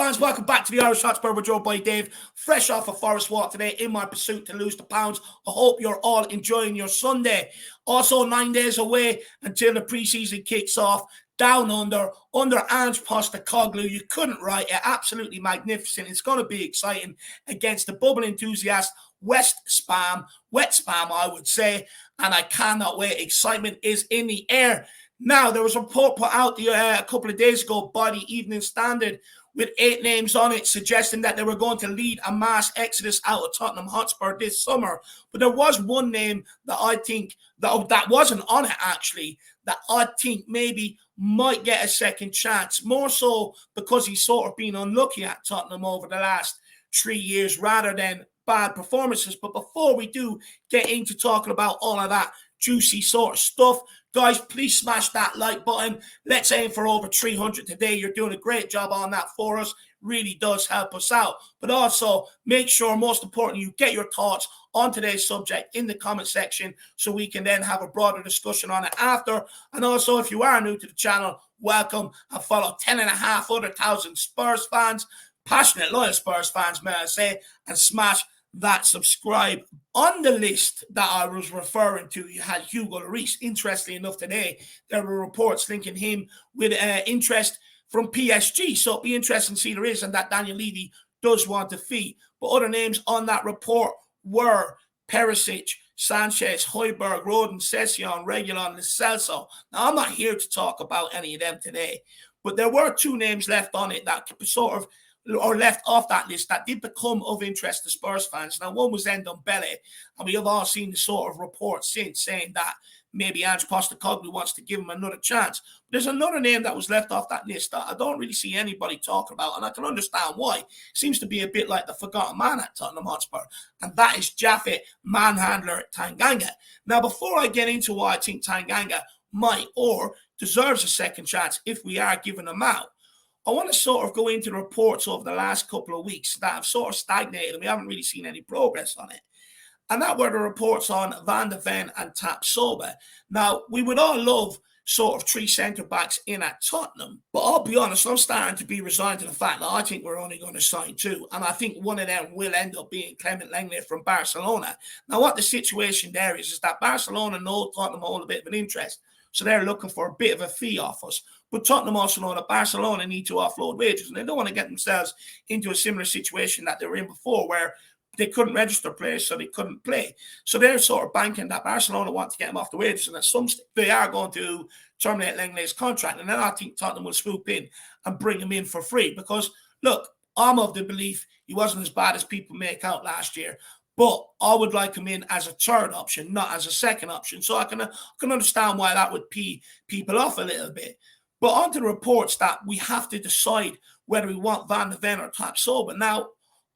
fans, welcome back to the Irish Hotspur with your boy Dave, fresh off a forest walk today in my pursuit to lose the pounds. I hope you're all enjoying your Sunday. Also 9 days away until the preseason kicks off. Down under Ange Postecoglou. You couldn't write it. Absolutely magnificent. It's going to be exciting against the bubble enthusiast wet spam, I would say, and I cannot wait. Excitement is in the air. Now, there was a report put out a couple of days ago by the Evening Standard with 8 names on it, suggesting that they were going to lead a mass exodus out of Tottenham Hotspur this summer. But there was one name that I think, that wasn't on it actually, that I think maybe might get a second chance, more so because he's sort of been unlucky at Tottenham over the last 3 years rather than bad performances. But before we do get into talking about all of that juicy sort of stuff, guys, please smash that like button. Let's aim for over 300 today. You're doing a great job on that for us. Really does help us out. But also, make sure, most importantly, you get your thoughts on today's subject in the comment section so we can then have a broader discussion on it after. And also, if you are new to the channel, welcome and follow 10,500 Spurs fans, passionate, loyal Spurs fans, may I say, and smash that subscribe. On the list that I was referring to, you had Hugo Lloris. Interestingly enough, today there were reports linking him with interest from PSG, so it'll be interesting to see there is, and that Daniel Levy does want a fee. But other names on that report were Perisic, Sanchez, Højbjerg, Roden, Session, Reguilon, and Celso. Now, I'm not here to talk about any of them today, but there were 2 names left on it that sort of, or left off that list, that did become of interest to Spurs fans. Now, one was Ndombele, and we have all seen the sort of reports since saying that maybe Ange Postecoglou wants to give him another chance. But there's another name that was left off that list that I don't really see anybody talking about, and I can understand why. Seems to be a bit like the forgotten man at Tottenham Hotspur, and that is JAPHET manhandler Tanganga. Now, before I get into why I think Tanganga might or deserves a second chance if we are giving him out, I want to sort of go into the reports over the last couple of weeks that have sort of stagnated and we haven't really seen any progress on it. And that were the reports on Van de Ven and Tapsoba. Now, we would all love sort of 3 centre-backs in at Tottenham, but I'll be honest, I'm starting to be resigned to the fact that I think we're only going to sign 2, and I think one of them will end up being Clement Lenglet from Barcelona. Now, what the situation there is that Barcelona know Tottenham hold a bit of an interest, so they're looking for a bit of a fee off us. But Tottenham also know that Barcelona need to offload wages, and they don't want to get themselves into a similar situation that they were in before, where they couldn't register players, so they couldn't play. So they're sort of banking that Barcelona want to get him off the wages, and at some stage they are going to terminate Lenglet's contract. And then I think Tottenham will swoop in and bring him in for free. Because, look, I'm of the belief he wasn't as bad as people make out last year, but I would like him in as a third option, not as a second option. So I can understand why that would pee people off a little bit. But on to the reports that we have to decide whether we want Van de Ven or Tapsoba. Now,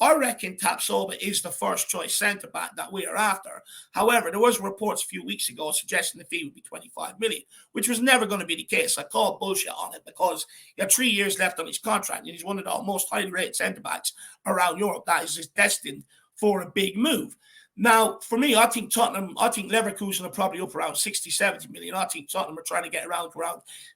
I reckon Tapsoba is the first choice centre-back that we are after. However, there was reports a few weeks ago suggesting the fee would be 25 million, which was never going to be the case. I called bullshit on it because he had 3 years left on his contract, and he's one of the most highly rated centre-backs around Europe that is destined for a big move. Now, for me, I think Leverkusen are probably up around 60, 70 million. I think Tottenham are trying to get around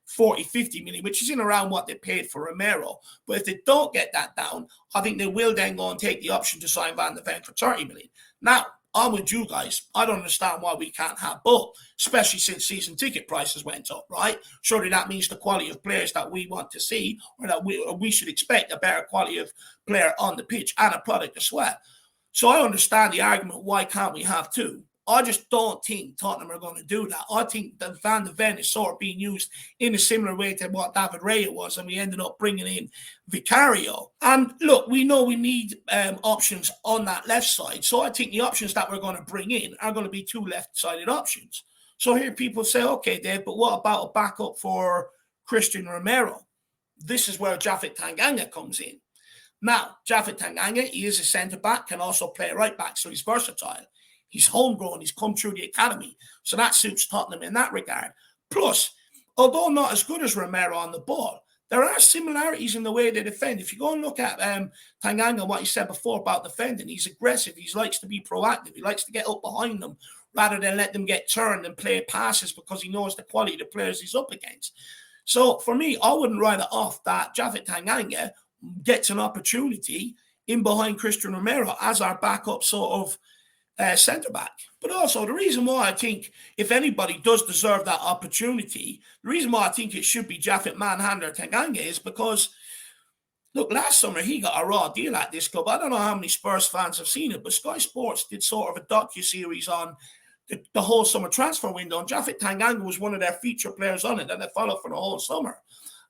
40, 50 million, which is in around what they paid for Romero. But if they don't get that down, I think they will then go and take the option to sign Van de Ven for 30 million. Now, I'm with you guys. I don't understand why we can't have both, especially since season ticket prices went up, right? Surely that means the quality of players that we want to see, or that we should expect a better quality of player on the pitch and a product as well. So I understand the argument, why can't we have 2? I just don't think Tottenham are going to do that. I think that Van de Ven is sort of being used in a similar way to what David Raya was, and we ended up bringing in Vicario. And look, we know we need options on that left side. So I think the options that we're going to bring in are going to be 2 left-sided options. So here people say, okay, Dave, but what about a backup for Christian Romero? This is where JAPHET Tanganga comes in. Now, JAPHET Tanganga, he is a centre-back, can also play right-back, so he's versatile. He's homegrown, he's come through the academy, so that suits Tottenham in that regard. Plus, although not as good as Romero on the ball, there are similarities in the way they defend. If you go and look at Tanganga, what he said before about defending, he's aggressive, he likes to be proactive, he likes to get up behind them rather than let them get turned and play passes because he knows the quality of the players he's up against. So for me, I wouldn't write it off that JAPHET Tanganga gets an opportunity in behind Christian Romero as our backup sort of centre-back. But also, the reason why I think if anybody does deserve that opportunity, the reason why I think it should be JAPHET, Manhandler, Tanganga is because, look, last summer he got a raw deal at this club. I don't know how many Spurs fans have seen it, but Sky Sports did sort of a docu-series on the whole summer transfer window, and JAPHET Tanganga was one of their feature players on it, and they followed for the whole summer.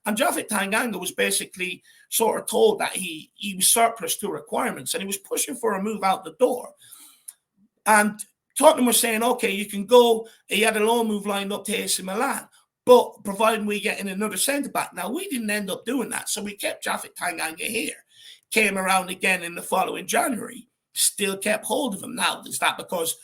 And JAPHET Tanganga was basically sort of told that he was surplus to requirements, and he was pushing for a move out the door. And Tottenham were saying, okay, you can go. He had a loan move lined up to AC Milan, but providing we get in another centre-back. Now, we didn't end up doing that, so we kept JAPHET Tanganga here. Came around again in the following January, still kept hold of him. Now, is that because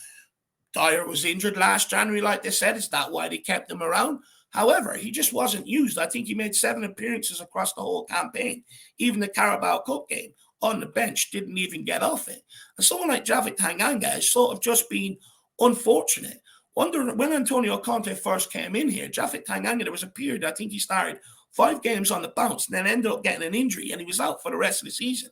Dyer was injured last January, like they said? Is that why they kept him around? However, he just wasn't used. I think he made 7 appearances across the whole campaign. Even the Carabao Cup game on the bench, didn't even get off it. And someone like JAPHET Tanganga has sort of just been unfortunate. Wondering when Antonio Conte first came in here, JAPHET Tanganga, there was a period, I think he started 5 games on the bounce and then ended up getting an injury, and he was out for the rest of the season.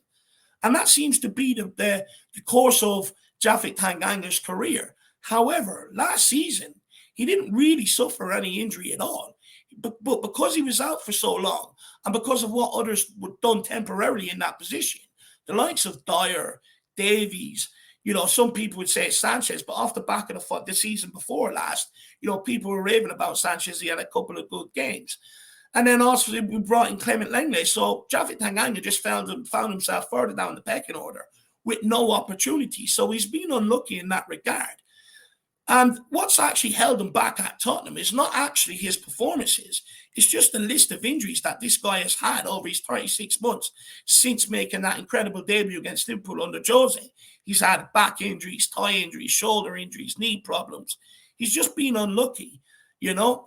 And that seems to be the course of JAPHET Tanganga's career. However, last season, he didn't really suffer any injury at all. But because he was out for so long, and because of what others were done temporarily in that position, the likes of Dyer, Davies, some people would say Sanchez, but off the back of the season before last, people were raving about Sanchez. He had a couple of good games. And then also we brought in Clement Lenglet. So JAPHET Tanganga just found himself further down the pecking order with no opportunity. So he's been unlucky in that regard. And what's actually held him back at Tottenham is not actually his performances. It's just the list of injuries that this guy has had over his 36 months since making that incredible debut against Liverpool under Jose. He's had back injuries, thigh injuries, shoulder injuries, knee problems. He's just been unlucky,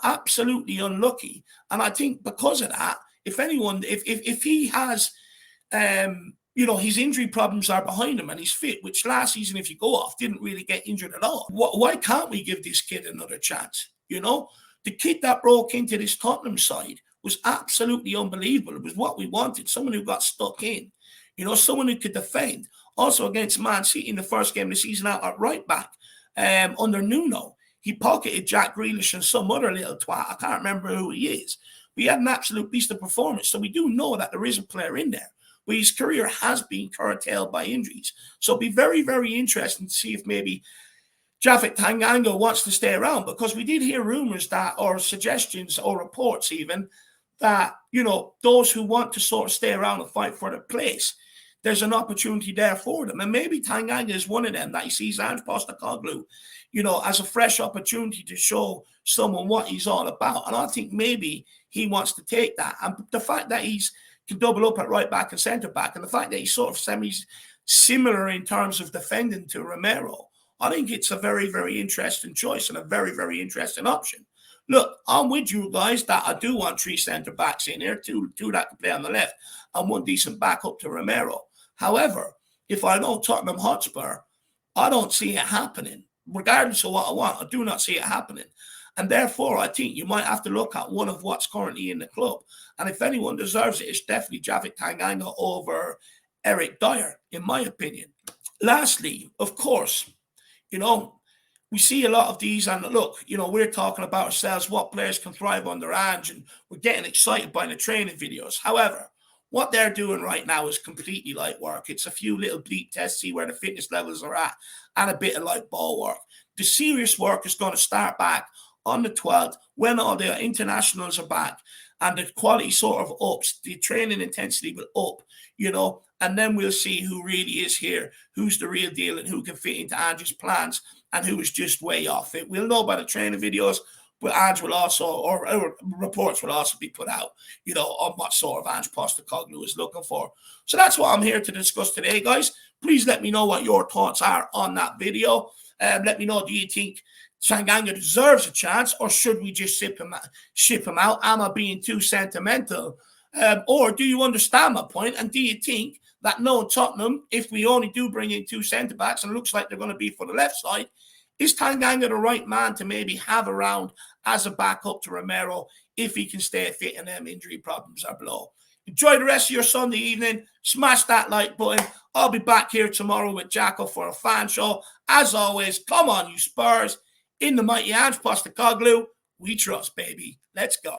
absolutely unlucky. And I think because of that, if he has his injury problems are behind him and he's fit, which last season, if you go off, didn't really get injured at all. Why can't we give this kid another chance? The kid that broke into this Tottenham side was absolutely unbelievable. It was what we wanted, someone who got stuck in, someone who could defend. Also against Man City in the first game of the season out at right back under Nuno. He pocketed Jack Grealish and some other little twat. I can't remember who he is. But he had an absolute beast of performance. So we do know that there is a player in there. But his career has been curtailed by injuries. So it'll be very, very interesting to see if maybe JAPHET Tanganga wants to stay around, because we did hear rumors that, or suggestions or reports even, that, those who want to sort of stay around and fight for their place, there's an opportunity there for them. And maybe Tanganga is one of them that he sees Ange Postecoglou, as a fresh opportunity to show someone what he's all about. And I think maybe he wants to take that. And the fact that he's can double up at right back and centre back, and the fact that he's sort of similar in terms of defending to Romero, I think it's a very, very interesting choice and a very, very interesting option. Look, I'm with you guys that I do want 3 centre backs in here, two that can play on the left, and 1 decent backup to Romero. However, if I know Tottenham Hotspur, I don't see it happening. Regardless of what I want, I do not see it happening. And therefore, I think you might have to look at one of what's currently in the club. And if anyone deserves it, it's definitely JAPHET Tanganga over Eric Dyer, in my opinion. Lastly, of course, we see a lot of these, and look, we're talking about ourselves, what players can thrive under Ange, and we're getting excited by the training videos. However, what they're doing right now is completely light work. It's a few little bleep tests, see where the fitness levels are at, and a bit of light ball work. The serious work is going to start back on the 12th when all the internationals are back and the quality sort of ups, the training intensity will up, and then we'll see who really is here, who's the real deal and who can fit into Ange's plans and who is just way off it. We'll know by the training videos, but Ange will also, or reports will also be put out, on what sort of Ange Postecoglou is looking for. So that's what I'm here to discuss today, guys. Please let me know what your thoughts are on that video. Let me know, do you think Tanganga deserves a chance, or should we just ship him out? Am I being too sentimental? Or do you understand my point? And do you think that knowing Tottenham, if we only do bring in 2 centre-backs, and it looks like they're going to be for the left side, is Tanganga the right man to maybe have around as a backup to Romero if he can stay fit and them injury problems are below? Enjoy the rest of your Sunday evening. Smash that like button. I'll be back here tomorrow with Jacko for a fan show. As always, come on, you Spurs. In the mighty Ange Postecoglou, we trust, baby. Let's go.